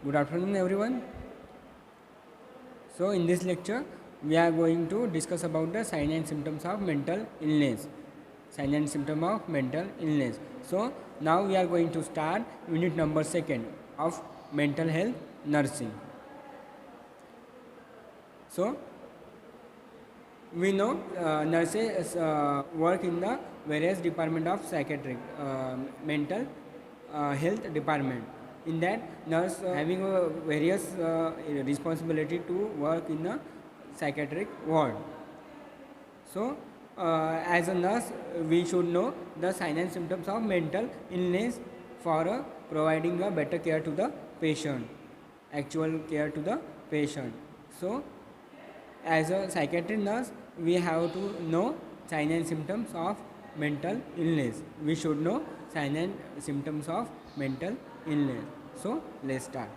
Good afternoon, everyone. So, in this lecture, we are going to discuss about the sign and symptoms of mental illness. Sign and symptom of mental illness. So, now we are going to start unit number 2nd of mental health nursing. So, we know nurses work in the various department of psychiatric mental health department. In that, nurse having a various responsibility to work in a psychiatric ward. So, as a nurse, we should know the signs and symptoms of mental illness for providing a better care to the patient, actual care to the patient. So, as a psychiatric nurse, we have to know signs and symptoms of mental illness. We should know signs and symptoms of mental illness. So, let's start.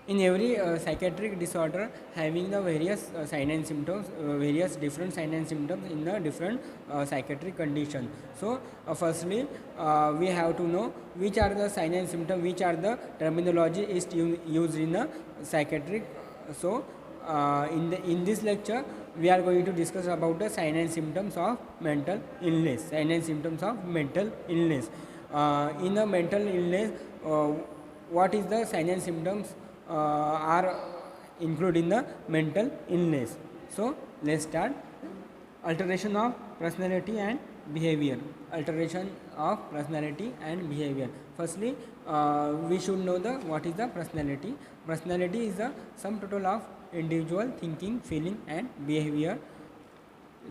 In every psychiatric disorder having the various sign and symptoms, various different sign and symptoms in the different psychiatric condition. So firstly we have to know which are the sign and symptoms, which are the terminology is used in the psychiatric. So in this lecture we are going to discuss about the sign and symptoms of mental illness. Sign and symptoms of mental illness. In a mental illness, what is the sign and symptoms are included in the mental illness. So let's start. Alteration of personality and behavior. Alteration of personality and behavior. Firstly, we should know the what is the personality. Personality is the sum total of individual thinking, feeling and behavior.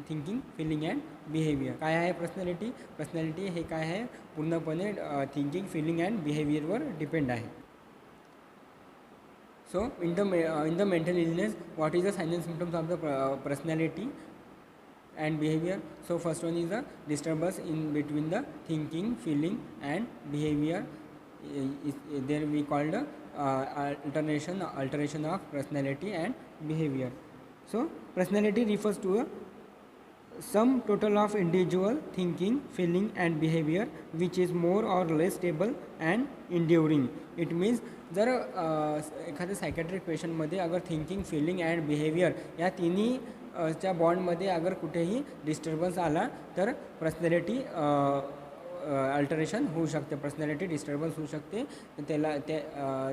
Thinking, feeling and behaviour. काय आहे personality? Personality हे काय आहे, पूर्णपणे thinking, feeling and बिहेवियरवर depend आहे. So in the mental illness, what is the signs and symptoms of the personality and behavior? So first one is the disturbance in between the thinking, feeling and behavior. There we called alteration of personality and behavior. So personality refers to a sum total of individual thinking, feeling and behavior which is more or less stable and enduring. It means जर एखाद्या psychiatric पेशंटमध्ये अगर thinking, feeling and behaviour या तिन्ही च्या बॉन्डमध्ये अगर कुठेही disturbance आला तर पर्सनॅलिटी अल्टरेशन होऊ शकते, पर्सनॅलिटी डिस्टर्बन्स होऊ शकते. त्याला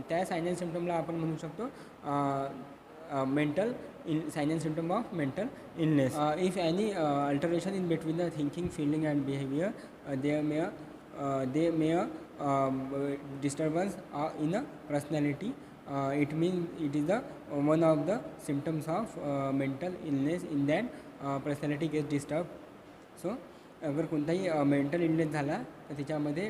त्या साइन अँड सिम्पटमला आपण म्हणू शकतो mental sign and symptom of mental illness. If any alteration in between the thinking, feeling and behavior, they may disturbance in a personality. It means it is the one of the symptoms of mental illness. In that personality gets disturbed. So अगर कोणताही mental illness झाला तर त्याच्यामध्ये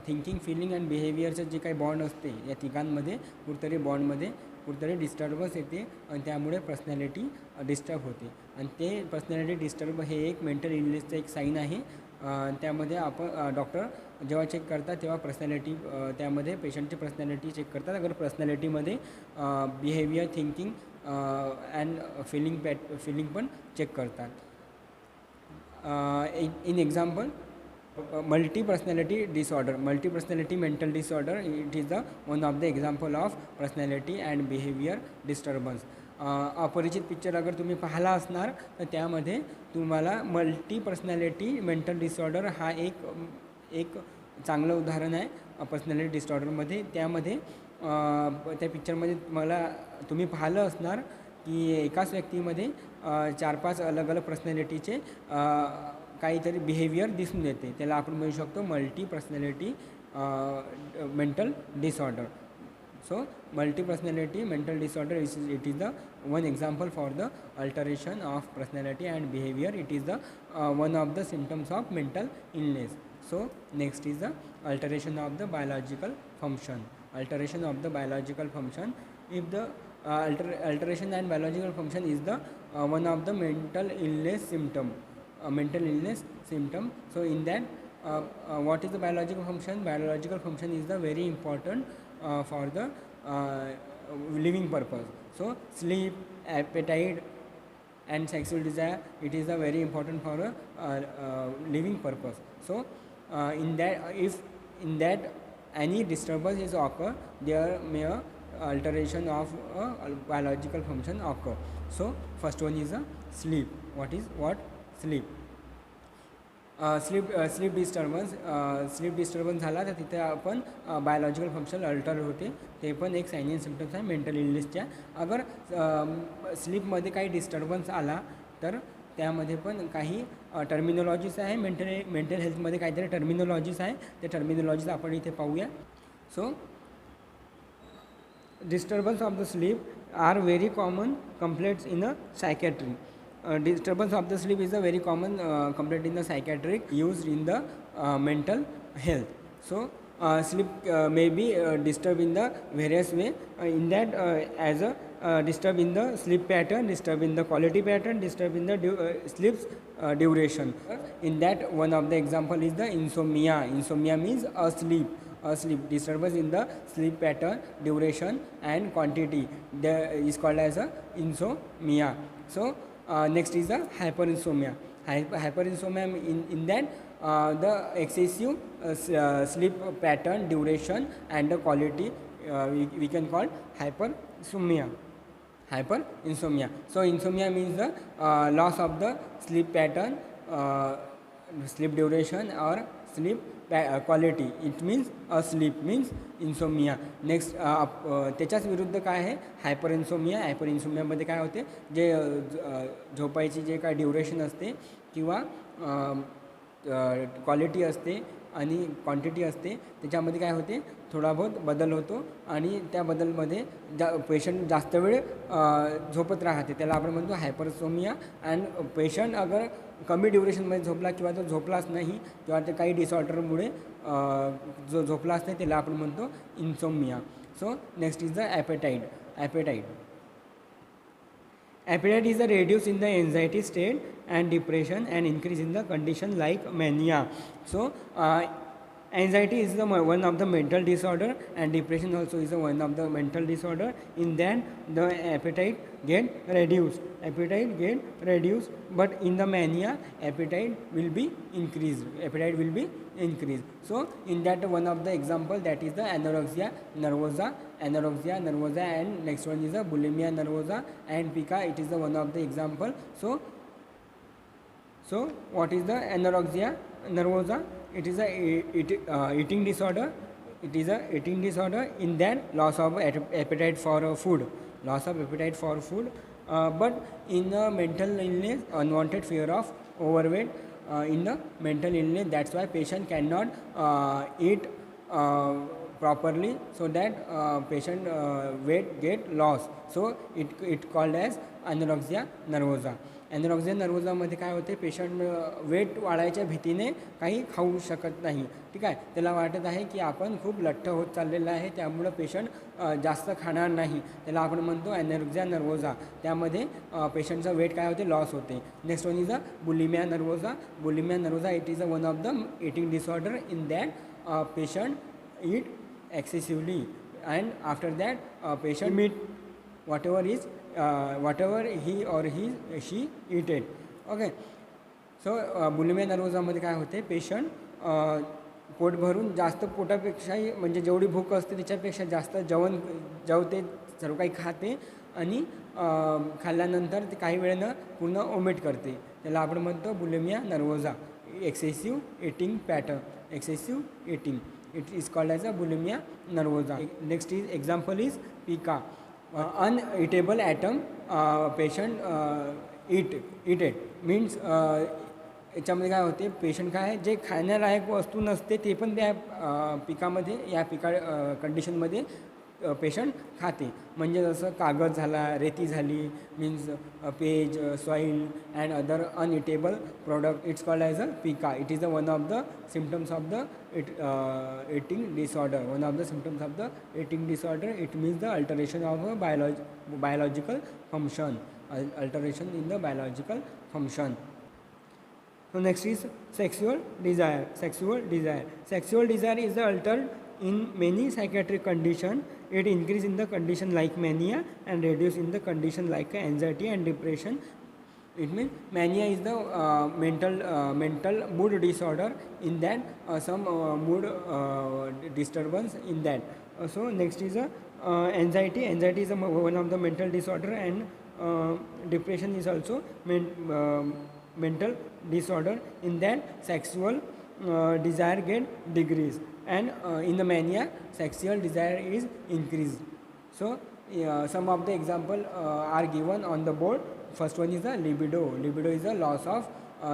thinking, feeling and बिहेवियरचं जे काही bond असते या तिघांमध्ये कुठतरी बॉन्डमध्ये कुठतरी डिस्टर्बन्स येते आणि त्यामुळे पर्सनॅलिटी डिस्टर्ब होते. आणि ते पर्सनॅलिटी डिस्टर्ब हे एक मेंटल इलनेसचं एक साईन आहे. त्यामध्ये आपण डॉक्टर जेव्हा चेक करतात तेव्हा पर्सनॅलिटी, त्यामध्ये पेशंटची पर्सनॅलिटी चेक करतात. अगर पर्सनॅलिटीमध्ये बिहेवियर, थिंकिंग अँड फिलिंग पण चेक करतात. in example, multi personality disorder, multi personality mental disorder, it is the one of the example of personality and behavior disturbance. अपरिचित पिक्चर अगर तुम्ही पाहिला असणार तर त्यामध्ये तुम्हाला मल्टी पर्सनॅलिटी मेंटल डिसऑर्डर हा एक चांगलं उदाहरण आहे पर्सनॅलिटी डिसऑर्डरमध्ये. त्यामध्ये त्या पिक्चरमध्ये तुम्ही पाहिलं असणार की एकाच व्यक्तीमध्ये 4-5 अलग अलग पर्सनॅलिटीचे काहीतरी बिहेवियर दिसून येते. त्याला आपण म्हणू शकतो multi personality mental disorder. So multi personality mental disorder it is the one example for the alteration of personality and behavior. It is the one of the symptoms of mental illness. So next is the alteration of the biological function. Alteration of the biological function. If the alteration and biological function is the one of the mental illness symptom. Mental illness symptom. So in that what is the biological function? Biological function is the very important for the living purpose. So sleep, appetite and sexual desire, it is a very important for a living purpose. So in that, if in that any disturbance is occur, there may a alteration of biological function occur. So first one is a sleep. What sleep? Sleep disturbance झाला तर तिथे आपण biological function alter होते, ते पण एक sign end symptoms आहे mental इलनेसच्या. अगर स्लीपमध्ये काही डिस्टर्बन्स आला तर त्यामध्ये पण काही टर्मिनॉलॉजीज आहे. मेंटल हेल्थमध्ये काहीतरी टर्मिनॉलॉजीज आहे, ते टर्मिनॉलॉजीज आपण इथे पाहूया. So disturbance of the sleep are very common complaints in a psychiatry. Disturbance of the sleep is a very common complaint in the psychiatric used in the mental health. So sleep may be disturbed in the various way, in that as a disturb in the sleep pattern, disturb in the quality pattern, disturb in the sleep's duration. In that one of the example is the insomnia. Insomnia means asleep, disturbance in the sleep pattern, duration and quantity, that is called as a insomnia. So next is the hyperinsomnia. Hyperinsomnia in that the excessive sleep pattern, duration and the quality we can call hyperinsomnia. So insomnia means the loss of the sleep pattern, sleep duration or sleep quality. It means asleep means insomnia. Next त्याच्याच विरुद्ध काय आहे hyper इन्सोमिया. Hyper इन्सोमियामध्ये काय होते, जे झोपायची जे काय ड्युरेशन असते किंवा क्वालिटी असते आणि क्वांटिटी असते, त्याच्यामध्ये काय होते थोडा बहुत बदल होतो आणि त्या बदलमध्ये पेशंट जास्त वेळ झोपत राहते, त्याला आपण म्हणतो हायपरसोमिया. अँड पेशंट अगर कमी ड्युरेशनमध्ये झोपला किंवा तो झोपलाच नाही किंवा ते काही डिसऑर्डरमुळे जो झोपलाच नाही त्याला आपण म्हणतो insomnia. So next is the appetite. Appetite is a reduce in the anxiety state and depression and increase in the condition like mania. So anxiety is the one of the mental disorder and depression also is the one of the mental disorder. In that the appetite get reduced, but in the mania appetite will be increased. So in that one of the example, that is the anorexia nervosa, and next one is the bulimia nervosa and pica. It is the one of the example. So what is the anorexia nervosa? It is a eating disorder. In that loss of appetite for food, but in the mental illness, unwanted fear of overweight. In the mental illness, that's why patient cannot eat properly, so that patient weight get lost. So it called as anorexia nervosa. ॲनोरेक्सिया नर्वोजामध्ये काय होते, patient weight वाढायच्या भीतीने काही खाऊ शकत नाही. ठीक आहे, त्याला वाटत आहे की आपण खूप लठ्ठ होत चाललेलं आहे, त्यामुळं पेशंट जास्त खाणार नाही, त्याला आपण म्हणतो ॲनोरेक्सिया नर्वोजा. त्यामध्ये पेशंटचं वेट काय होते, लॉस होते. Next one is a bulimia nervosa. It is a one of the eating disorder. In that patient eat excessively and after that patient meet whatever he or she eaten. Okay, so bulimia नर्वोजामध्ये काय होते, patient पोट भरून जास्त पोटापेक्षाही म्हणजे जेवढी भूक असते त्याच्यापेक्षा जास्त जेवते, सर्व काही खाते आणि खाल्ल्यानंतर ते काही वेळेनं पूर्ण ओमिट करते, त्याला आपण म्हणतो bulimia nervosa. Excessive eating, it is called as a bulimia nervosa. Next is example is pica. Uneatable atom, patient eated means याच्यामध्ये काय होते, पेशंट काय जे खाण्यालायक वस्तू नसते ते पण त्या पिकामध्ये, या पिका कंडिशनमध्ये पेशंट खाते. म्हणजे जसं कागद झाला, रेती झाली, means page, soil and other uneatable product. It's called as a pica. It is the one of the symptoms of the eating disorder. It means the alteration of a biological function, alteration in the biological function. So next is sexual desire. Sexual desire is altered in many psychiatric condition. It increase in the condition like mania and reduce in the condition like anxiety and depression. It means mania is the mental mood disorder. In that some mood disturbance in that. So next is anxiety. Anxiety is one of the mental disorder, and depression is also mental disorder. In that sexual desire get decreased, and in the mania sexual desire is increased. So some of the example are given on the board. First one is the libido. Libido is a loss of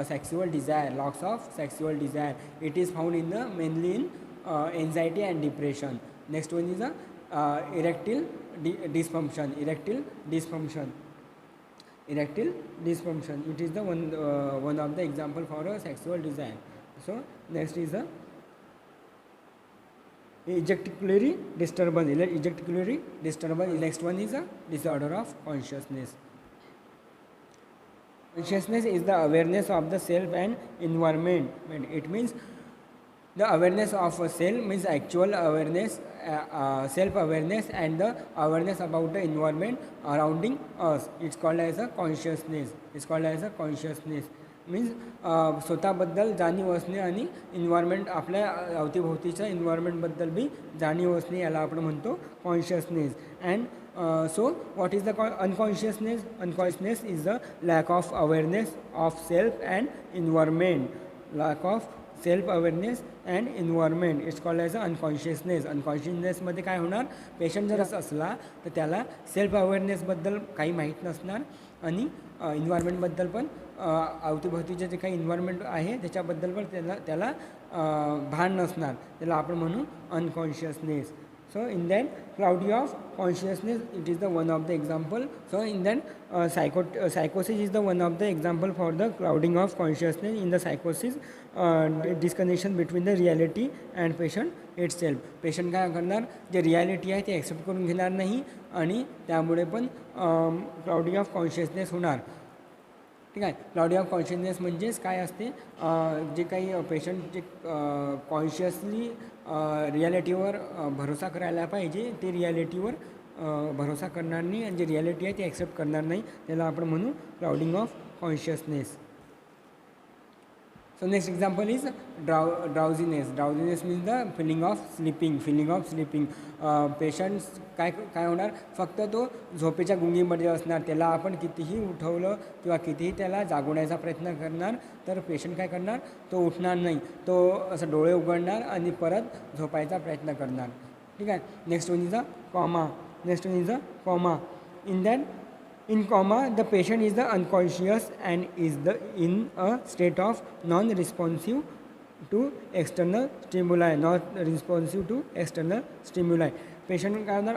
sexual desire. Loss of sexual desire. It is found in the mainly in anxiety and depression. Next one is the erectile dysfunction. Erectile dysfunction. Erectile dysfunction. It is the one of the example for a sexual desire. So next is the ejaculatory disturbance. Ejaculatory disturbance. Next one is a disorder of consciousness. Consciousness is the awareness of the self and environment. It means the awareness of a self means actual awareness, self-awareness, and the awareness about the environment surrounding us. It's called as a consciousness. It's called as a consciousness. Means स्वतःबद्दल जाणीव असणे आणि environment आपल्या अवतीभोवतीच्या इन्व्हायरमेंटबद्दल बी जाणीव असणे याला आपण म्हणतो consciousness. And so what is the unconsciousness? Unconsciousness is the lack of awareness of self and environment. Lack of self awareness and environment it's called as a unconsciousness. अनकॉन्शियसनेसमध्ये काय होणार? पेशंट जर असला तर त्याला सेल्फ अवेअरनेसबद्दल काही माहीत नसणार आणि इन्व्हायरमेंटबद्दल पण अवतीभोवतीचे जे काही इन्व्हायरमेंट आहे त्याच्याबद्दल पण त्याला भान नसणार. त्याला आपण म्हणू unconsciousness. So in that cloudy of consciousness it is the one of the example. So in that सायकोसिस is the one of the example for the clouding of consciousness. In the सायकोसिस disconnection between the reality and patient it self. Patient काय करणार? जे reality आहे ते accept करून घेणार नाही आणि त्यामुळे पण क्लाउडिंग ऑफ कॉन्शियसनेस होणार. ठीक आहे. क्लाउडी ऑफ कॉन्शियसनेस म्हणजेच काय असते? जे काही पेशंट जे कॉन्शियसली रियालिटीवर भरोसा करायला पाहिजे ते रियालिटीवर भरोसा करणार नाही आणि जे रियालिटी आहे ते ॲक्सेप्ट करणार नाही. त्याला आपण म्हणू clouding of consciousness. So next example is drowsiness. Drowsiness means the feeling of sleeping. Feeling of sleeping. Patients काय होणार? फक्त तो झोपेच्या गुंगीमध्ये असणार. त्याला आपण कितीही उठवलं किंवा कितीही त्याला जागवण्याचा प्रयत्न करणार तर पेशंट काय करणार? तो उठणार नाही. तो असं डोळे उघडणार आणि परत झोपायचा प्रयत्न करणार. ठीक आहे. Next one is a comma. Next one is a comma. In coma, the patient is the unconscious and is in a state of non-responsive to external stimuli. Not responsive to external stimuli. Patient काय होणार?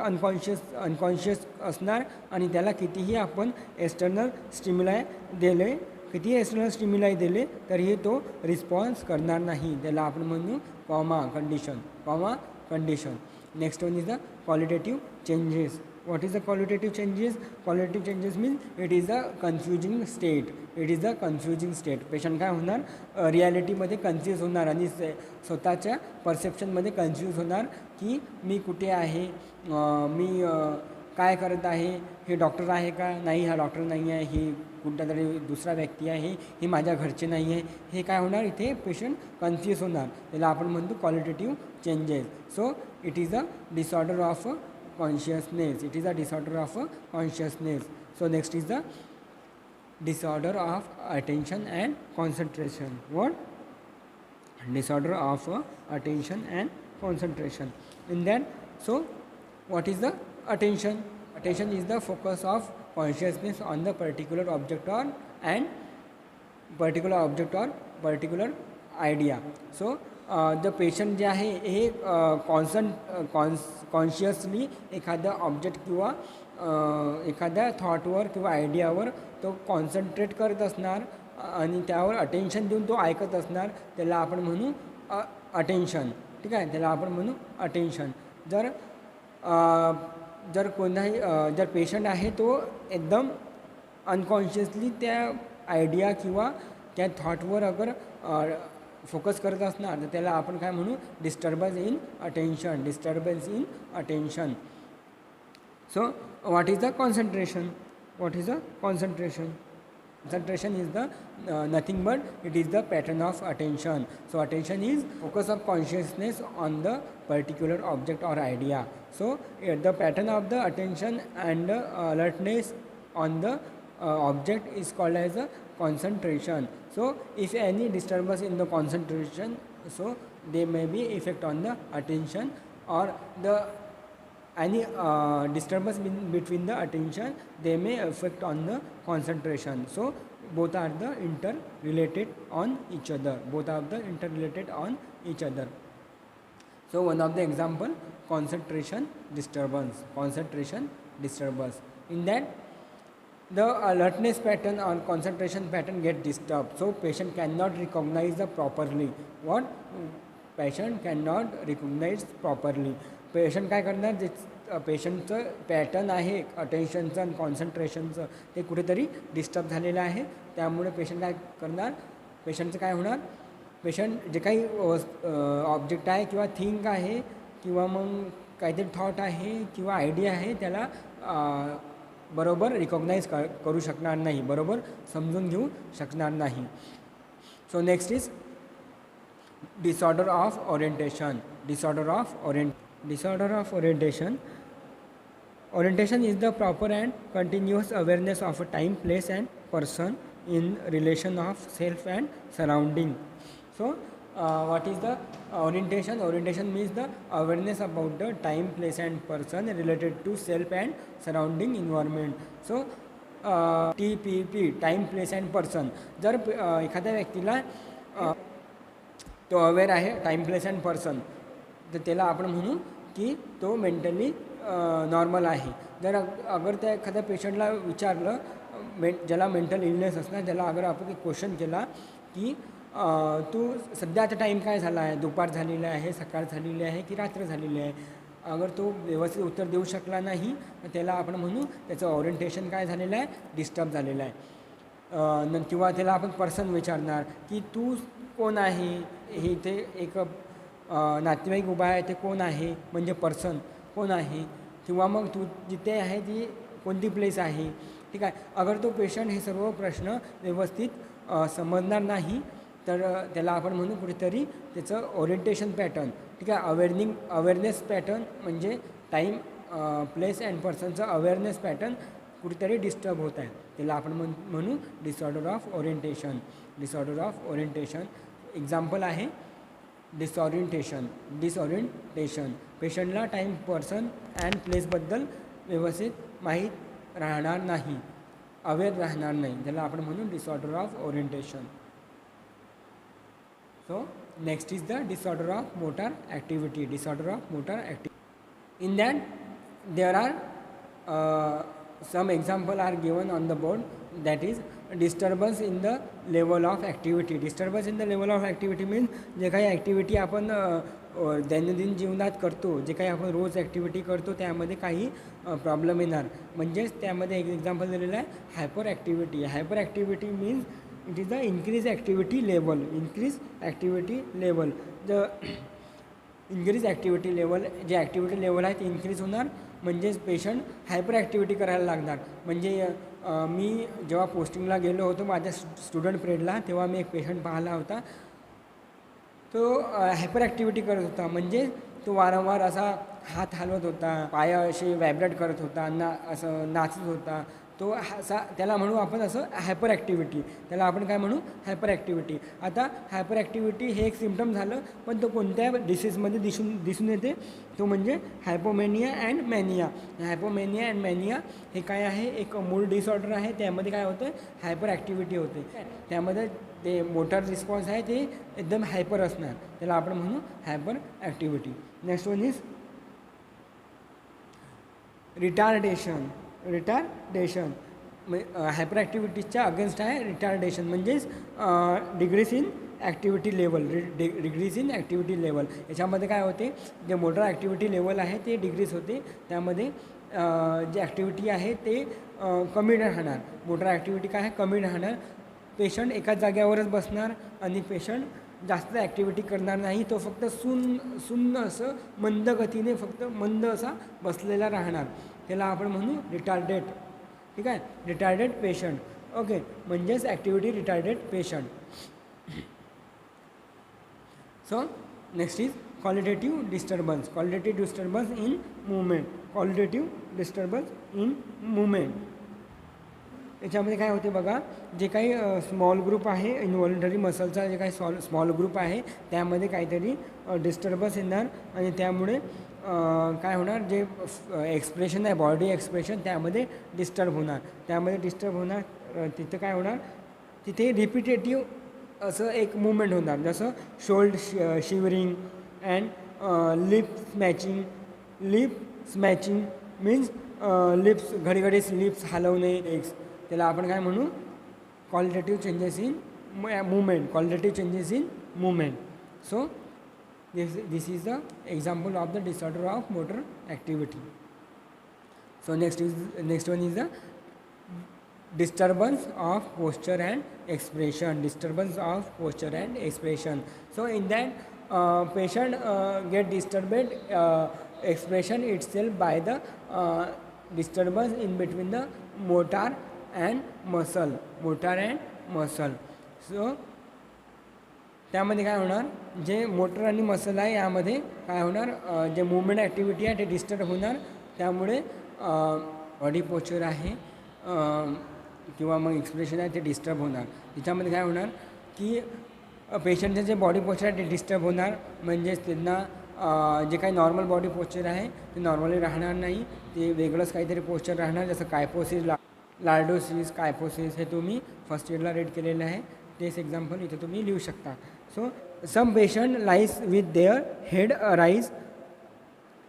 Unconscious असणार आणि त्याला कितीही आपण external stimuli दिले, कितीही external stimuli दिले तरीही तो रिस्पॉन्स करणार नाही. त्याला आपण म्हणू comma condition. Comma condition. Next one is the qualitative changes. What is the qualitative changes? Qualitative changes means it is a confusing state. It is a confusing state. Patient काय होणार? रियालिटीमध्ये कन्फ्यूज होणार आणि स्वतःच्या परसेप्शनमध्ये कन्फ्यूज होणार की मी कुठे आहे, मी काय करत आहे, हे डॉक्टर आहे का नाही, हा डॉक्टर नाही आहे, ही कुठला तरी दुसरा व्यक्ती आहे, हे माझ्या घरचे नाही आहे. हे काय होणार? इथे पेशंट कन्फ्यूज होणार. त्याला आपण म्हणतो qualitative changes. So it is a disorder of consciousness. It is a disorder of consciousness. So next is the disorder of attention and concentration. What? Disorder of attention and concentration. In that, so what is the attention? Attention is the focus of consciousness on the particular object or particular idea. So the patient जे आहे हे consciously एखाद्या object किंवा एखाद्या थॉटवर किंवा आयडियावर तो concentrate करत असणार आणि त्यावर अटेन्शन देऊन तो ऐकत असणार. त्याला आपण म्हणू अटेन्शन. ठीक आहे. त्याला आपण म्हणू अटेन्शन. जर कोणाही जर पेशंट आहे तो एकदम अनकॉन्शियसली त्या आयडिया किंवा त्या थॉटवर अगर फोकस करत असणार तर त्याला आपण काय म्हणू? Disturbance in attention. Disturbance in attention. So what is the concentration? What is the concentration? Concentration is the nothing but it is the pattern of attention. So attention is focus of consciousness on the particular object or idea. So the pattern of the attention and alertness on the object is called as a concentration. So if any disturbance in the concentration, so there may be effect on the attention, or the any disturbance between the attention, they may affect on the concentration. So both are the interrelated on each other. Both are the interrelated on each other. So one of the example, concentration disturbance. Concentration disturbance. In that, the alertness pattern or concentration pattern get disturbed. So patient cannot recognize the properly. What? Patient cannot recognize properly. Patient काय करणार, जे पेशंटचं pattern आहे अटेन्शनचं आणि कॉन्सन्ट्रेशनचं ते कुठेतरी disturb झालेलं आहे. त्यामुळे पेशंट काय करणार, पेशंटचं काय होणार, पेशंट जे काही ऑब्जेक्ट आहे किंवा थिंक आहे किंवा मग काहीतरी थॉट आहे किंवा आयडिया आहे त्याला बरोबर रिकॉग्नाइज करू शकणार नाही, बरोबर समजून घेऊ शकणार नाही. So next is disorder of orientation. Disorder of orientation. Orientation is the proper and continuous awareness of a time, place and person in relation of self and surrounding. So what is the orientation? Orientation means the awareness about the time, place and person related to self and surrounding environment. So TPP, time, place and person. जर एखाद्या व्यक्तीला तो aware आहे time, place and person, तर त्याला आपण म्हणू की तो मेंटली नॉर्मल आहे. जर अगर त्या एखाद्या पेशंटला विचारलं, ज्याला मेंटल इलनेस असणार, त्याला अगर आपण क्वेश्चन केला की तू सध्याचा टाईम काय झाला आहे, दुपार झालेली आहे, सकाळ झालेली आहे की रात्र झालेली आहे, अगर तो व्यवस्थित उत्तर देऊ शकला नाही तर त्याला आपण म्हणू त्याचं ओरिएंटेशन काय झालेलं आहे, डिस्टर्ब झालेलं आहे. किंवा त्याला आपण पर्सन विचारणार की तू कोण आहे, हे इथे एक नातेवाईक उभा आहे ते कोण आहे, म्हणजे पर्सन कोण आहे, किंवा मग तू जिथे आहे ती कोणती प्लेस आहे. ठीक आहे. अगर तो पेशंट हे सर्व प्रश्न व्यवस्थित समजणार नाही तर त्याला आपण म्हणू कुठेतरी त्याचं ओरिएंटेशन पॅटर्न. ठीक आहे. अवेअरनेस पॅटर्न म्हणजे टाईम, प्लेस अँड पर्सनचं अवेअरनेस पॅटर्न कुठेतरी डिस्टर्ब होत आहे, त्याला आपण म्हणू disorder of orientation. Disorder of orientation example आहे डिसऑरिएंटेशन. पेशंटला टाईम, पर्सन अँड प्लेसबद्दल व्यवस्थित माहीत राहणार नाही, अवेअर राहणार नाही, त्याला आपण म्हणू disorder of orientation. So next is the disorder of motor activity. Disorder of motor activity. In that there are some example are given on the board, that is disturbance in the level of activity. Disturbance in the level of activity means जे काही activity आपण दैनंदिन जीवनात करतो, जे काही आपण रोज activity करतो त्यामध्ये काही प्रॉब्लेम येणार. म्हणजेच त्यामध्ये एक एक्झाम्पल दिलेलं आहे hyper activity. Hyper activity means it is the increase activity level. Increase activity level. The increase activity level, जे ॲक्टिव्हिटी लेवल आहे ते इन्क्रीज होणार, म्हणजेच पेशंट हायपर ॲक्टिव्हिटी करायला लागणार. म्हणजे मी जेव्हा पोस्टिंगला गेलो होतो माझ्या स्टुडंट पिरियडला, तेव्हा मी एक पेशंट पाहिला होता, तो हायपर ॲक्टिव्हिटी करत होता. म्हणजे तो वारंवार असा हात हलवत होता, पाय असे व्हायब्रेट करत होता, असं नाचत होता. तो असा त्याला म्हणू आपण असं हायपर ॲक्टिव्हिटी, त्याला आपण काय म्हणू हायपर ॲक्टिव्हिटी. आता हायपर ॲक्टिव्हिटी हे एक सिम्पटम झालं, पण तो कोणत्या डिसीजमध्ये दिसून येते, तो म्हणजे हायपोमेनिया अँड मॅनिया. हायपोमेनिया अँड मॅनिया हे काय आहे, एक मूड डिसऑर्डर आहे. त्यामध्ये काय होतं, हायपर ॲक्टिव्हिटी होते. त्यामध्ये ते मोटर रिस्पॉन्स आहे ते एकदम हायपर असणार, त्याला आपण म्हणू hyperactivity. Next one is retardation. Retardation हायपर ॲक्टिव्हिटीच्या अगेन्स्ट आहे रिटार्डेशन. म्हणजेच degrees in activity level. Degrees in activity level याच्यामध्ये काय होते, जे मोटर ॲक्टिव्हिटी लेवल आहे ते डिग्रीज होते, त्यामध्ये जे ॲक्टिव्हिटी आहे ते कमी राहणार. मोटर ॲक्टिव्हिटी काय आहे, कमी राहणार. पेशंट एकाच जाग्यावरच बसणार आणि पेशंट जास्त ॲक्टिव्हिटी करणार नाही, तो फक्त सुन्न असं मंद गतीने फक्त मंद असा बसलेला राहणार, त्याला आपण म्हणू रिटार्डेड. ठीक आहे. Retarded patient. ओके, म्हणजेच activity retarded patient. So next is qualitative disturbance. Qualitative disturbance in movement. Qualitative disturbance in movement. याच्यामध्ये काय होते बघा, जे काही स्मॉल ग्रुप आहे इनव्हॉल्युंटरी मसलचा जे काही स्मॉल ग्रुप आहे त्यामध्ये काहीतरी डिस्टर्बन्स येणार आणि त्यामुळे काय होणार, जे एक्सप्रेशन आहे बॉडी एक्सप्रेशन त्यामध्ये डिस्टर्ब होणार. त्यामध्ये डिस्टर्ब होणार तिथं काय होणार, तिथे रिपिटेटिव्ह असं एक मूवमेंट होणार, जसं शोल्ड shivering and lip smacking. Lip smacking means lips घडीघडी लिप्स हलवणे, त्याला आपण काय म्हणू, qualitative changes in movement. Qualitative changes in movement. So this is the example of the disorder of motor activity. So next one is the disturbance of posture and expression. Disturbance of posture and expression. So in that patient get disturbed expression itself by the disturbance in between the motor and muscle. So त्यामध्ये काय होणार, जे motor आणि muscle आहे यामध्ये काय होणार, जे मूवमेंट ॲक्टिव्हिटी आहे ते डिस्टर्ब होणार. त्यामुळे बॉडी पोस्चर आहे किंवा मग एक्सप्रेशन आहे ते डिस्टर्ब होणार. त्याच्यामध्ये काय होणार की पेशंटचे जे बॉडी पोस्चर आहे ते डिस्टर्ब होणार. म्हणजेच त्यांना जे काही नॉर्मल बॉडी पोस्चर आहे ते नॉर्मली राहणार नाही, ते वेगळंच काहीतरी पोस्चर राहणार. जसं कायपोसिस, लार्डोसिस, कायपोसिस हे तुम्ही फर्स्ट इयरला रेड केलेलं आहे. तेच एक्झाम्पल इथे तुम्ही लिहू शकता. So some patient lies with their head raise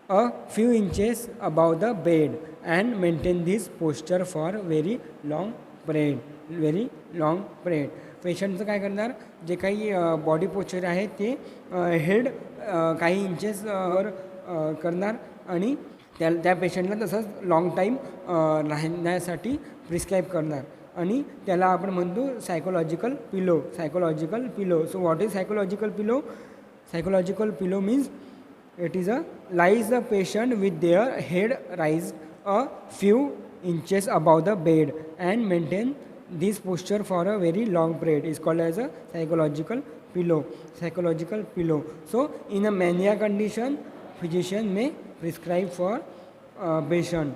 a few inches above the bed and maintain this posture for very long period. पेशंटचं काय करणार, जे काही बॉडी पोस्चर आहे ते हेड काही इंचेसवर करणार आणि त्या पेशंटला तसंच लॉंग टाईम राहण्यासाठी प्रिस्क्राईब करणार आणि त्याला आपण म्हणतो psychological pillow. So what is psychological pillow? Psychological pillow means it is lies the patient with their head raise a few inches above the bed and maintain this posture for a very long period is called as a psychological pillow. So in a mania condition physician may prescribe for patient.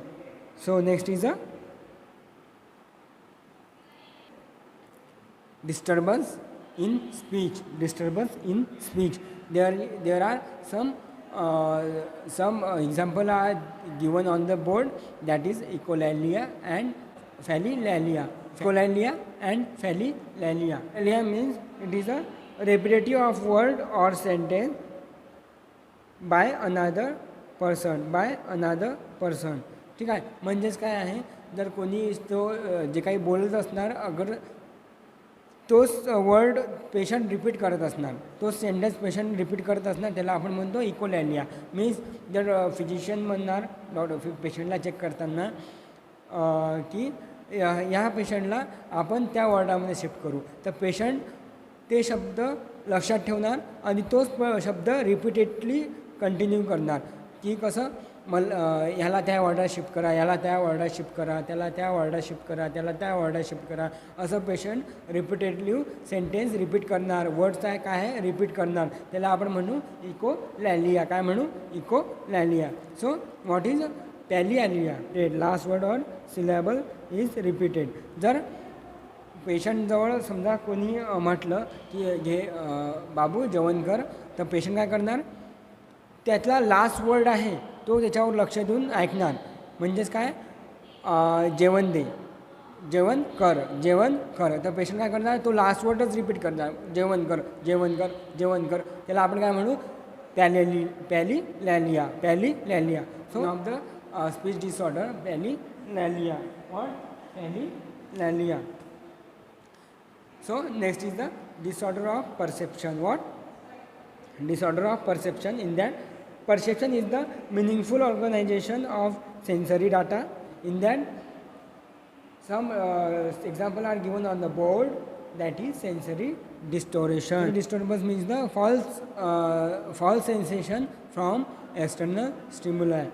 So next is a disturbance in speech. There are some example are given on the board, that is echolalia and phallilalia. Echolalia means it is a repetitive of word or sentence by another person. ठीक आहे. म्हणजेच काय आहे, जर कोणी तो जे काही बोलत असणार, अगर तोच वर्ड पेशंट रिपीट करत असणार, तोच सेंटेन्स पेशंट रिपीट करत असणार, त्याला आपण म्हणतो इकोलॅलिया. मीन्स जर फिजिशियन म्हणणार पेशंटला चेक करताना की ह्या पेशंटला आपण त्या वर्डामध्ये शिफ्ट करू, तर पेशंट ते शब्द लक्षात ठेवणार आणि तोच शब्द रिपीटेडली कंटिन्यू करणार. की कसं ह्याला त्या वर्डात शिफ्ट करा, याला त्या वर्डात शिफ्ट करा, त्याला त्या वर्डात शिफ्ट करा, त्याला त्या वर्डात शिफ्ट करा, असं पेशंट रिपीटेडली सेंटेन्स रिपीट करणार, वर्ड्स आहे काय आहे रिपीट करणार, त्याला आपण म्हणू इकोलॅलिया. काय म्हणू? Echolalia. So what is palilalia? Last word or syllable is repeated. जर पेशंटजवळ समजा कोणी म्हटलं की घे बाबू जेवण कर, तर पेशंट काय करणार, त्यातला लास्ट वर्ड आहे तो त्याच्यावर लक्ष देऊन ऐकणार. म्हणजेच काय, जेवण दे, जेवण कर. तर पेशंट काय करणार, तो लास्ट वर्डच रिपीट करणार, जेवण कर. त्याला आपण काय म्हणू, palilalia. So of the speech disorder palilalia. So next is the disorder of perception. What? Disorder of perception. In that, perception is the meaningful organization of sensory data. In that, some example are given on the board, that is sensory distortion. Disturbance means the false sensation from external stimuli,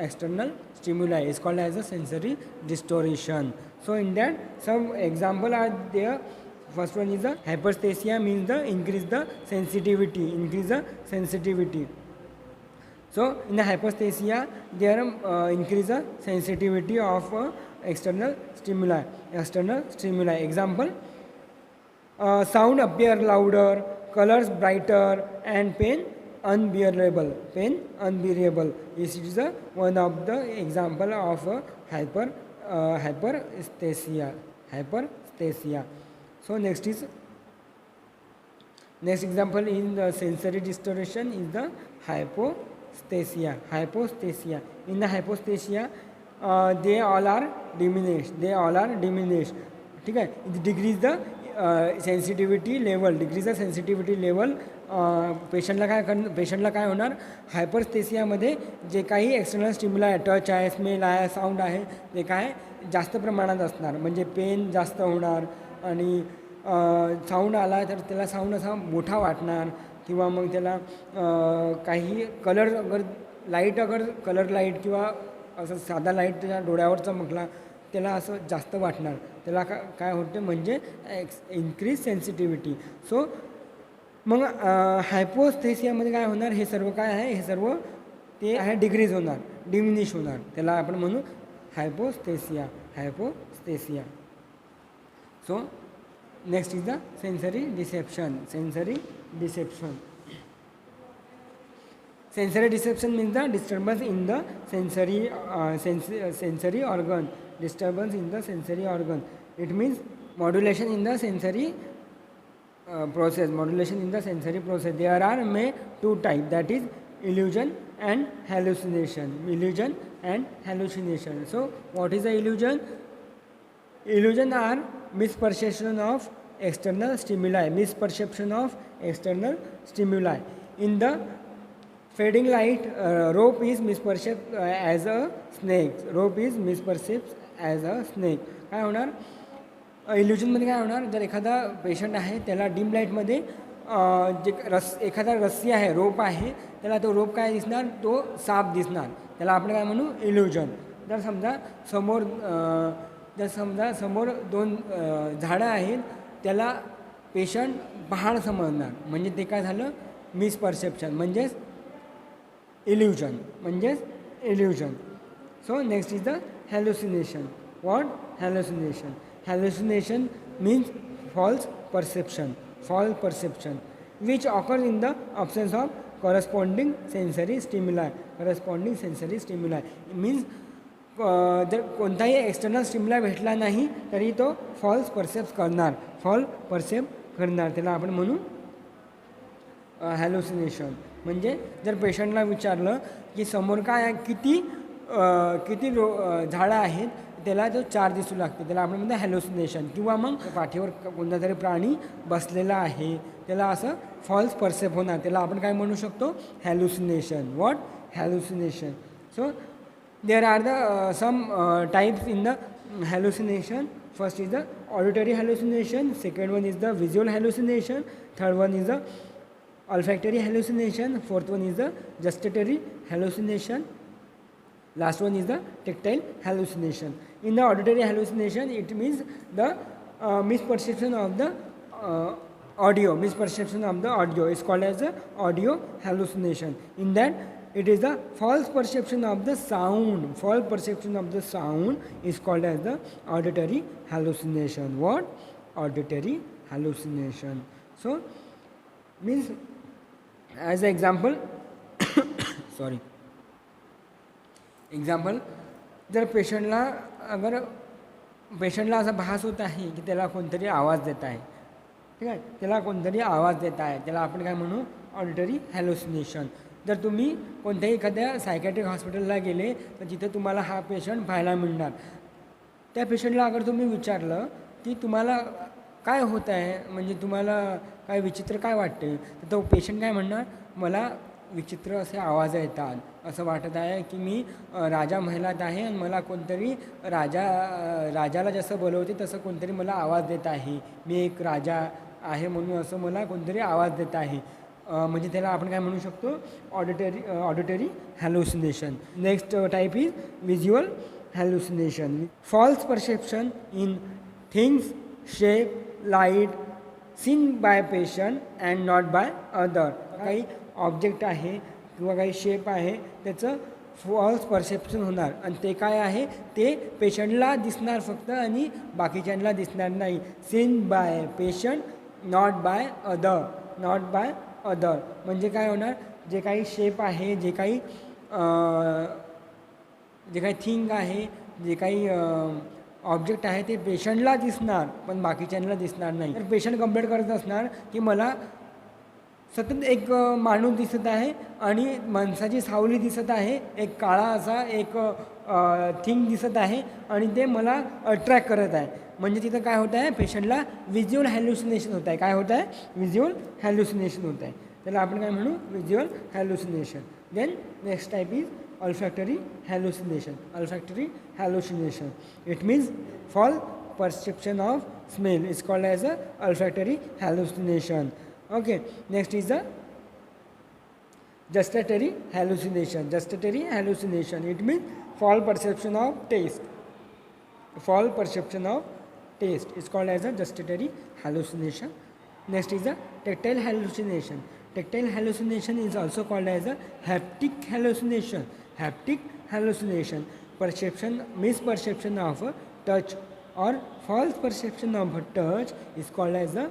external stimuli is called as a sensory distortion. So in that some example are there. First one is the hyperesthesia, means the increase the sensitivity. So in the hyperesthesia, there increase the sensitivity of external stimuli. Example: sound appear louder, colors brighter, and pain unbearable. This is one of the example of hyperesthesia. So next example in the sensory distortion is the hyposthesia. In the hyposthesia, they all are diminished. ठीक है. It decrease the sensitivity level. पेशंटला काय होणार, हायपरस्थेसियामध्ये जे काही external stimuli, touch आहे, smell आहे, sound आहे, ते काय जास्त प्रमाणात असणार. म्हणजे पेन जास्त होणार आणि साऊंड आला तर त्याला साऊंड असा मोठा वाटणार, किंवा मग त्याला काही कलर लाईट किंवा असं साधा लाईट त्याच्या डोळ्यावर चमकला त्याला असं जास्त वाटणार. त्याला काय होतं म्हणजे इन्क्रीज सेन्सिटिव्हिटी. सो मग हायपोस्थेसियामध्ये काय होणार, हे सर्व काय आहे, हे सर्व ते आहे डिक्रीज होणार, डिमिनिश होणार. त्याला आपण म्हणू hypoesthesia. So next is the sensory deception. Sensory deception means the disturbance in the sensory organ. It means modulation in the sensory process. There are two types, that is illusion and hallucination. So what is the illusion? Illusion are misperception of external stimuli. In the fading light, rope is misperceived as a snake. काय होणार, इल्युजनमध्ये काय होणार, जर एखादा patient आहे त्याला dim लाईटमध्ये जे एखादा रस्सी आहे, रोप आहे, त्याला तो रोप काय दिसणार, तो साप दिसणार. त्याला आपण काय म्हणू, इल्युजन. जर समजा समोर दोन झाडं आहेत, त्याला पेशंट पहाड समजणार, म्हणजे ते काय झालं, मिसपरसेप्शन म्हणजेच illusion. So next is the hallucination. What hallucination means false perception which occurs in the absence of corresponding sensory stimuli. Means जर कोणताही एक्सटर्नल स्टिम्युला भेटला नाही तरी तो फॉल्स परसेप्ट करणार. त्याला आपण म्हणू हॅल्युसिनेशन. म्हणजे जर पेशंटला विचारलं की समोर काय आहे, किती झाडं आहेत, त्याला जो 4 दिसू लागते, त्याला आपण म्हणतो हॅल्युसिनेशन. किंवा मग पाठीवर कोणता तरी प्राणी बसलेला आहे, त्याला असं फॉल्स परसेप्ट होणार, त्याला आपण काय म्हणू शकतो, hallucination. What hallucination. So there are the some types in the hallucination. First is the auditory hallucination, second one is the visual hallucination, third one is the olfactory hallucination, fourth one is the gustatory hallucination, last one is the tactile hallucination. In the auditory hallucination, it means the misperception of the audio. Is called as the audio hallucination. In that, it is the false perception of the sound. Is called as the auditory hallucination. What? Auditory hallucination. So means as an example जर पेशंटला असा भास होत आहे की त्याला कोणतरी आवाज देत आहे, ठीक आहे, त्याला आपण काय म्हणू, ऑडिटरी हॅल्युसिनेशन. जर तुम्ही कोणत्याही एखाद्या सायकॅट्रिक हॉस्पिटलला गेले तर तिथे तुम्हाला हा पेशंट पाहायला मिळणार. त्या पेशंटला अगर तुम्ही विचारलं की तुम्हाला काय होत आहे, म्हणजे तुम्हाला काय विचित्र काय वाटते, तर तो पेशंट काय म्हणणार, मला विचित्र असे आवाज येतात, असं वाटत आहे की मी राजा महलात आहे आणि मला कोणतरी राजाला जसं बोलवते तसं कोणतरी मला आवाज देत आहे, मी एक राजा आहे म्हणून असं मला कोणतरी आवाज देत आहे. म्हणजे त्याला आपण काय म्हणू शकतो, auditory hallucination. Next type is visual hallucination. False perception in things, shape, light seen by patient and not by other. काही ऑब्जेक्ट आहे किंवा काही शेप आहे त्याचं फॉल्स परसेप्शन होणार आणि ते काय आहे ते पेशंटला दिसणार फक्त आणि बाकीच्यांना दिसणार नाही. Seen by patient not by other म्हणजे काय होणार, जे काही शेप आहे, जे काही थिंग आहे, जे काही ऑब्जेक्ट आहे ते पेशंटला दिसणार पण बाकीच्यांना दिसणार नाही. तर पेशंट कंप्लेंट करत असणार की मला सतत एक माणूस दिसत आहे आणि माणसाची सावली दिसत आहे, एक काळा असा एक थिंग दिसत आहे आणि ते मला अट्रॅक्ट करत आहे. म्हणजे तिथं काय होत आहे, पेशंटला व्हिज्युअल हॅल्युसिनेशन होत आहे. काय होत आहे, व्हिज्युअल हॅल्युसिनेशन होत आहे. त्याला आपण काय म्हणू, visual hallucination. Then next type is olfactory hallucination. It means false perception of smell is called as a olfactory hallucination. Okay, next is the gustatory hallucination. It means false perception of taste. Is called as a gustatory hallucination. Next is the tactile hallucination. Tactile hallucination is also called as a haptic hallucination. Misperception of touch or false perception of touch is called as a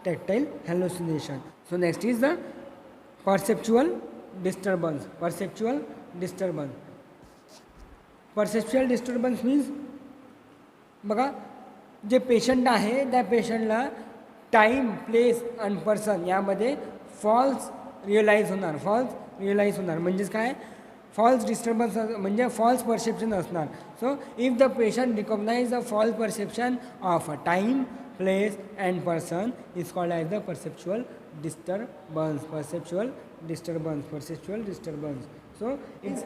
tactile hallucination. So next is the perceptual disturbance. Perceptual disturbance means बघा, जे patient आहे त्या पेशंटला time, place आणि person यामध्ये false realise होणार. म्हणजेच काय, फॉल्स डिस्टर्बन्स म्हणजे फॉल्स परसेप्शन असणार. So if the patient recognise the false perception of a time, place and person is called as the perceptual disturbance. So it's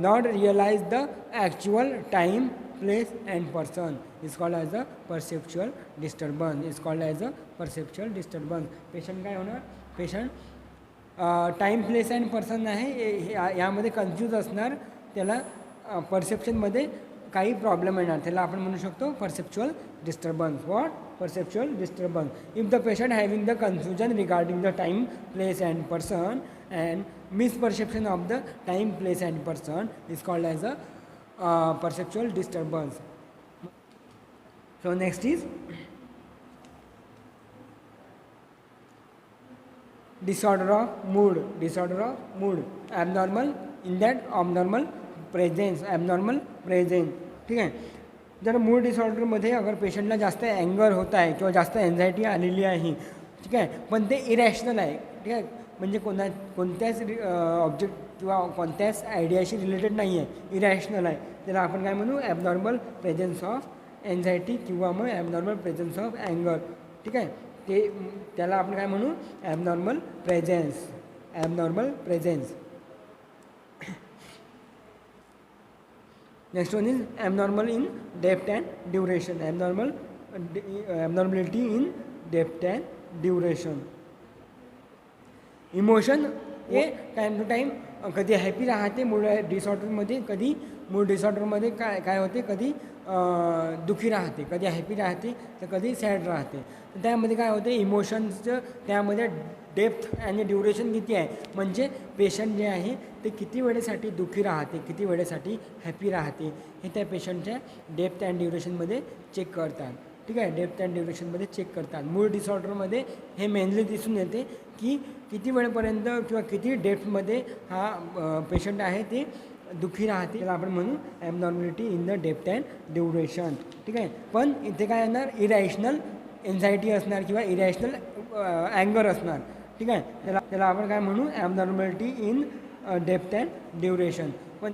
not realize the actual time, place and person is called as a perceptual disturbance. Patient काय होणार, patient time, place and person आहे यामध्ये confuse असणार, त्याला परसेप्शनमध्ये काही problem येणार, त्याला आपण म्हणू शकतो perceptual disturbance. Perceptual disturbance. If the patient having the confusion regarding the time, place and person and misperception of the time, place and person is called as a perceptual disturbance. So next is disorder of mood. Abnormal in that abnormal presence. ठीक आहे. जर mood डिसऑर्डरमध्ये अगर पेशंटला जास्त अँगर होत आहे किंवा जास्त एन्झायटी आलेली आहे, ठीक आहे, पण ते इरॅशनल आहे, ठीक आहे, म्हणजे कोणत्याच ऑब्जेक्ट किंवा कोणत्याच आयडियाशी रिलेटेड नाही आहे, इरॅशनल आहे, त्याला आपण काय म्हणू, ॲबनॉर्मल प्रेझेन्स ऑफ एन्झायटी किंवा मग ॲबनॉर्मल प्रेझेन्स ऑफ अँगर. ठीक आहे, त्याला आपण काय म्हणू, abnormal presence. Next one is abnormal in depth and duration. Abnormality in depth and duration. Emotion हे टाईम टू टाईम कधी हॅपी राहते मूड डिसऑर्डरमध्ये, कधी मूड डिसऑर्डरमध्ये काय होते, कधी दुःखी राहते, कधी हॅपी राहते तर कधी सॅड राहते. तर त्यामध्ये काय होते, इमोशन्सचं त्यामध्ये डेप्थ आणि ड्युरेशन किती आहे, म्हणजे पेशंट जे आहे ते किती वेळेसाठी दुःखी राहते, किती वेळेसाठी हॅपी राहते, हे त्या पेशंटच्या डेप्थ अँड ड्युरेशनमध्ये चेक करतात. ठीक आहे, डेप्थ अँड ड्युरेशनमध्ये चेक करतात. मूड डिसऑर्डरमध्ये हे मेनली दिसून येते की किती वेळेपर्यंत किंवा किती डेप्थमध्ये हा पेशंट आहे ते दुःखी राहते, त्याला आपण म्हणू abnormality in the depth and duration. ठीक आहे, पण इथे काय येणार, इरॅशनल एन्झायटी असणार किंवा इरॅशनल अँगर असणार. ठीक आहे, त्याला आपण काय म्हणू, abnormality in depth and duration. पण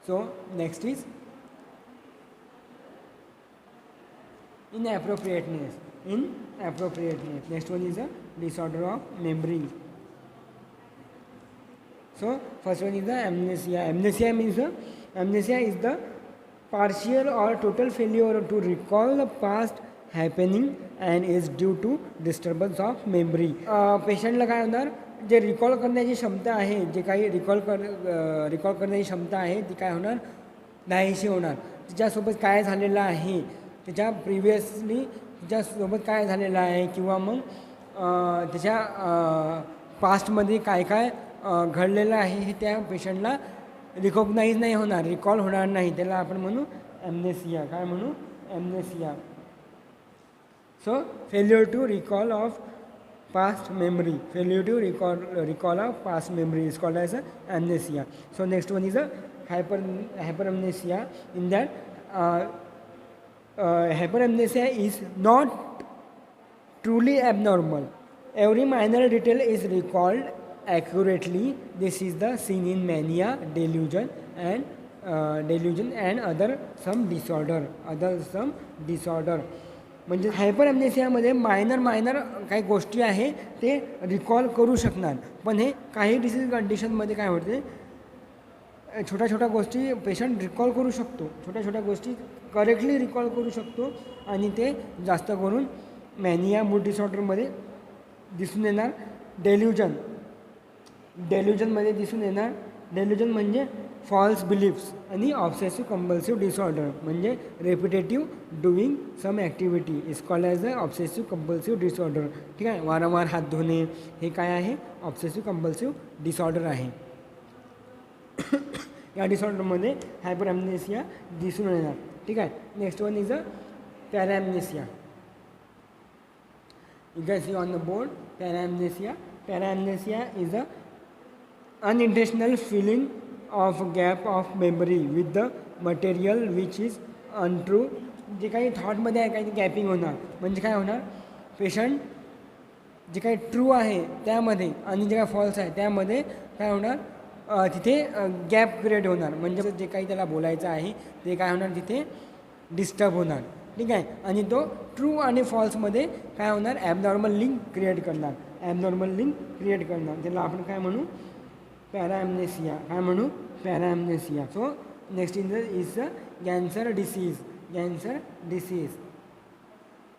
so next is inappropriateness. Next one is a disorder of memory. So first one is the amnesia. Amnesia is the partial or total failure to recall the past happening and is due to disturbance of memory. पेशंटला काय होणार, जे recall करण्याची क्षमता आहे, जे काही recall करण्याची क्षमता आहे ती काय होणार, नाहीशी होणार. तिच्यासोबत काय झालेलं आहे, त्याच्या प्रिव्हियसली तिच्यासोबत काय झालेलं आहे किंवा मग त्याच्या पास्टमध्ये काय काय घडलेलं आहे हे त्या पेशंटला रिकॉग्नाईज नाही होणार, रिकॉल होणार नाही. त्याला आपण म्हणू ॲम्नेसिया. काय म्हणू, amnesia. So failure to recall of past memory, failure to recall of past memory is called as amnesia. So next one is a hyperamnesia. In that hyperamnesia is not truly abnormal. Every minor detail is recalled accurately. This is the seen in mania, delusion and other some disorder. म्हणजे hyper ॲम्नेसियामध्ये minor काही गोष्टी आहे ते recall करू शकणार, पण हे काही डिसीज कंडिशनमध्ये काय होते, छोट्या गोष्टी पेशंट रिकॉल करू शकतो, छोट्या गोष्टी करेक्टली रिकॉल करू शकतो आणि ते जास्त करून मॅनिया मूड डिसऑर्डरमध्ये दिसून येणार. डेल्युजनमध्ये दिसून येणार. डेल्युजन म्हणजे फॉल्स बिलीफ्स आणि ऑब्सेसिव्ह कंपल्सिव्ह डिसऑर्डर म्हणजे repetitive doing some activity is called as a obsessive compulsive disorder. ठीक आहे, वारंवार हात धुणे हे काय आहे, ऑब्सेसिव्ह कंपल्सिव्ह डिसऑर्डर आहे. या डिसऑर्डरमध्ये हायपर ॲम्नेसिया दिसून येणार. ठीक आहे. Next one is a paramnesia. You can see on the board paramnesia. Paramnesia is a unintentional feeling of gap of memory with the material which is untrue. जे काही थॉटमध्ये आहे काही गॅपिंग होणार, म्हणजे काय होणार, पेशंट जे काही ट्रू आहे त्यामध्ये आणि जे काही फॉल्स आहे त्यामध्ये काय होणार, तिथे गॅप क्रिएट होणार. म्हणजे जे काही त्याला बोलायचं आहे ते काय होणार, तिथे डिस्टर्ब होणार. ठीक आहे. आणि तो ट्रू आणि फॉल्समध्ये काय होणार, ॲबनॉर्मल लिंक क्रिएट करणार. त्याला आपण काय म्हणू, पॅराॲम्नेसिया. काय म्हणू, paramnesia. So next is cancer disease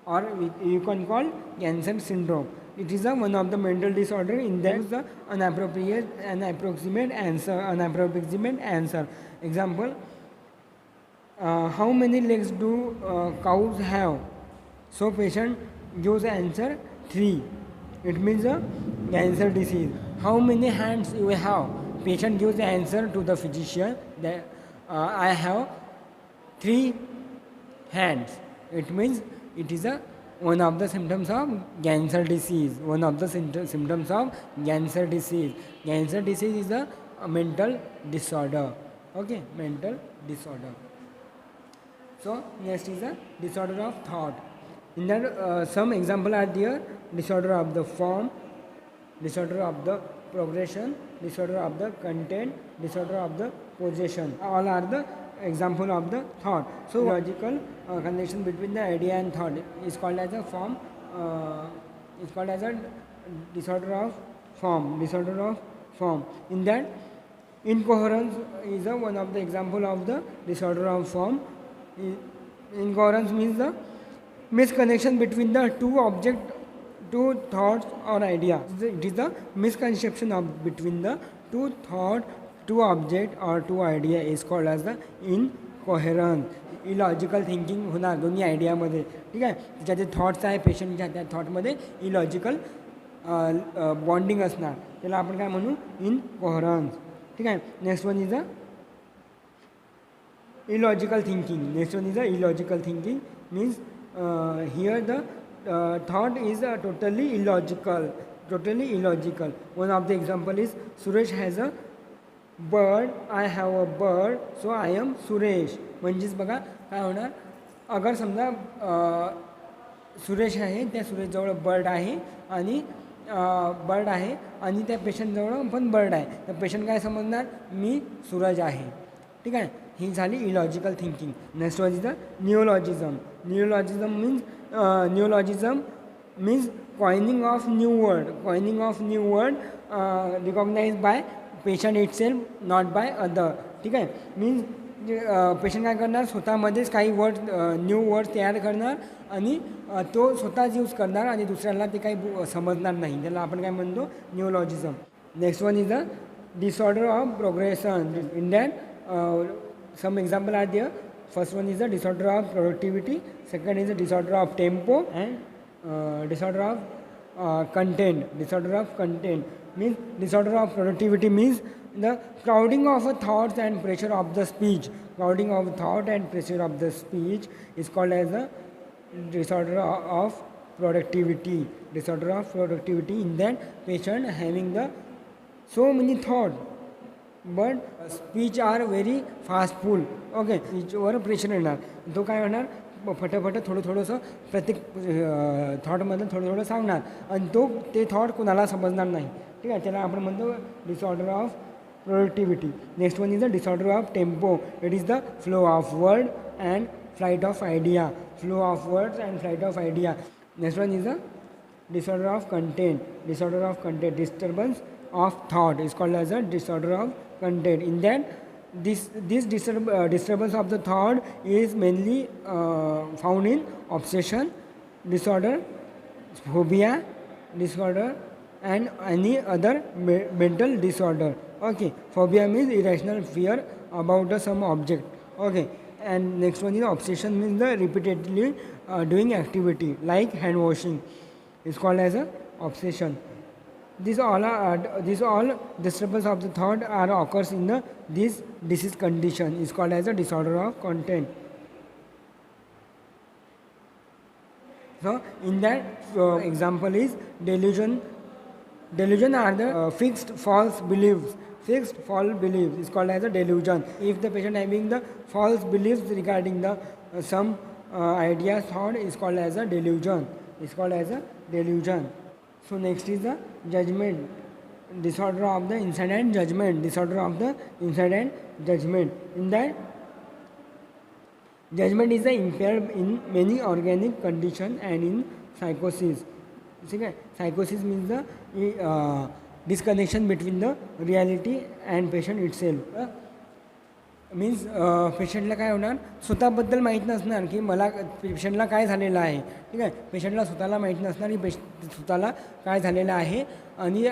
or you can call cancer syndrome. It is one of the mental disorder in that the unapproximate answer. Example, how many legs do cows have? So patient gives answer 3. It means a cancer disease. How many hands you have? Patient gives the answer to the physician that I have 3 hands. It means it is one of the symptoms of cancer disease. Cancer disease is a mental disorder. Okay, mental disorder. So next is a disorder of thought. In that some example are there: disorder of the form, disorder of the progression, disorder of the content, disorder of the possession. All are the example of the thought. So logical connection between the idea and thought is called as a form. Is called as a disorder of form. In that, incoherence is one of the example of the disorder of form. Incoherence means the misconnection between the two object, two thoughts or idea. It is the misconception between the two thought, two object or two idea is called as the incoherence. Illogical thinking होणार दोन्ही आयडियामध्ये. ठीक आहे. त्याच्या जे thoughts आहे पेशंटच्या त्या थॉटमध्ये illogical bonding असणार. त्याला आपण काय म्हणू, इनकोहरन्स. ठीक आहे. Next one is a illogical thinking. Means here the thought is totally illogical. One of the example is Suresh has a bird, I have a bird, so I am Suresh. म्हणजेच बघा काय होणार, अगर समजा सुरेश आहे, त्या सुरेशजवळ बर्ड आहे आणि त्या पेशंटजवळ पण बर्ड आहे. तर पेशंट काय समजणार, मी सूरज आहे. ठीक आहे. ही झाली illogical thinking. Next one is the neologism. Neologism means coining of new word recognize by patient itself, not by other. ठीक आहे. मीन्स पेशंट काय करणार, स्वतःमध्येच काही वर्ड न्यू वर्ड्स तयार करणार आणि तो स्वतःच यूज करणार आणि दुसऱ्याला ते काही समजणार नाही. त्याला आपण काय म्हणतो, neologism. Next one is the disorder of progression. In that some example are there. First one is the disorder of productivity, second is the disorder of tempo and disorder of content. Disorder of content means disorder of productivity means the crowding of thoughts and pressure of the speech. Crowding of thought and pressure of the speech is called as a disorder of productivity. Disorder of productivity, in that patient having the so many thoughts but speech are very fastful. Okay, speechवर pressure येणार, तो काय होणार, फटाफट थोडंसं प्रत्येक थॉटमधलं थोडं सांगणार आणि ते थॉट कुणाला समजणार नाही. ठीक आहे, त्याला आपण म्हणतो disorder of productivity. Next one is the disorder of tempo. It is the flow of word and flight of idea. Flow of words and flight of idea. Next one is the disorder of content. Disorder of content, disturbance of thought is called as a disorder of content. In that this disturbance of the thought is mainly found in obsession disorder, phobia disorder and any other mental disorder. Okay, phobia means irrational fear about some object. Okay, and next one is obsession, means the repeatedly doing activity like hand washing is called as a obsession. These all disturbance of the thought are occurs in this disease condition is called as a disorder of content. So in that example is delusion. Delusion are the fixed false beliefs. Fixed false beliefs is called as a delusion. If the patient having the false beliefs regarding the some idea thought is called as a delusion. Is called as a delusion. So next is the judgment. Disorder of the insight and judgment. Disorder of the insight and judgment. In that, judgment is impaired in many organic conditions and in psychosis. Okay? Psychosis means the disconnection between the reality and patient itself. Means पेशंटला काय होणार, स्वतःबद्दल माहीत नसणार की मला पेशंटला काय झालेलं आहे. ठीक आहे, पेशंटला स्वतःला माहीत नसणार की स्वतःला काय झालेलं आहे आणि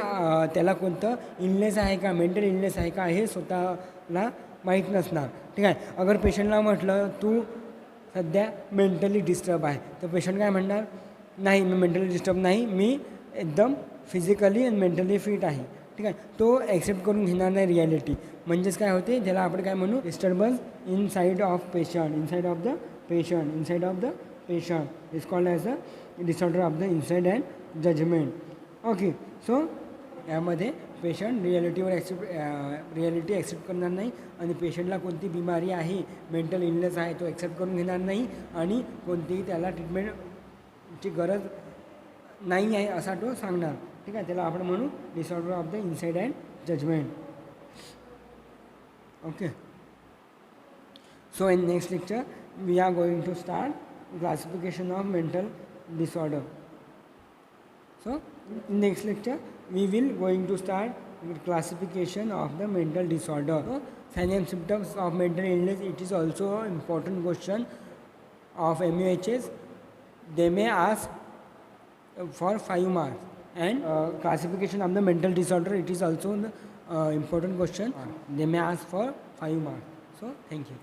त्याला कोणतं इलनेस आहे का, मेंटल इलनेस आहे का हे स्वतःला माहीत नसणार. ठीक आहे, अगर पेशंटला म्हटलं तू सध्या मेंटली डिस्टर्ब आहे, तर पेशंट काय म्हणणार, नाही मी मेंटली डिस्टर्ब नाही, मी एकदम फिजिकली आणि मेंटली फिट आहे. ठीक आहे, तो ॲक्सेप्ट करून घेणार नाही रिॲलिटी. म्हणजेच काय होते, ज्याला आपण काय म्हणू, disturbance inside of patient. Inside of the patient. Inside of the patient is called as a disorder of the inside and judgement. Okay, so यामध्ये पेशंट रिॲलिटी ॲक्सेप्ट करणार नाही आणि पेशंटला कोणती बिमारी आहे, मेंटल इलनेस आहे, तो ॲक्सेप्ट करून घेणार नाही आणि कोणतीही त्याला ट्रीटमेंटची गरज नाही आहे असा तो सांगणार. ठीक आहे, त्याला आपण म्हणू disorder of the inside and judgement. Okay, so in next lecture we are going to start classification of mental disorder. So in next lecture we will going to start with classification of the mental disorder. So, signs and symptoms of mental illness, it is also an important question of MUHS. They may ask for 5 marks. And classification of the mental disorder, it is also an important question. They may ask for 5 marks. So thank you.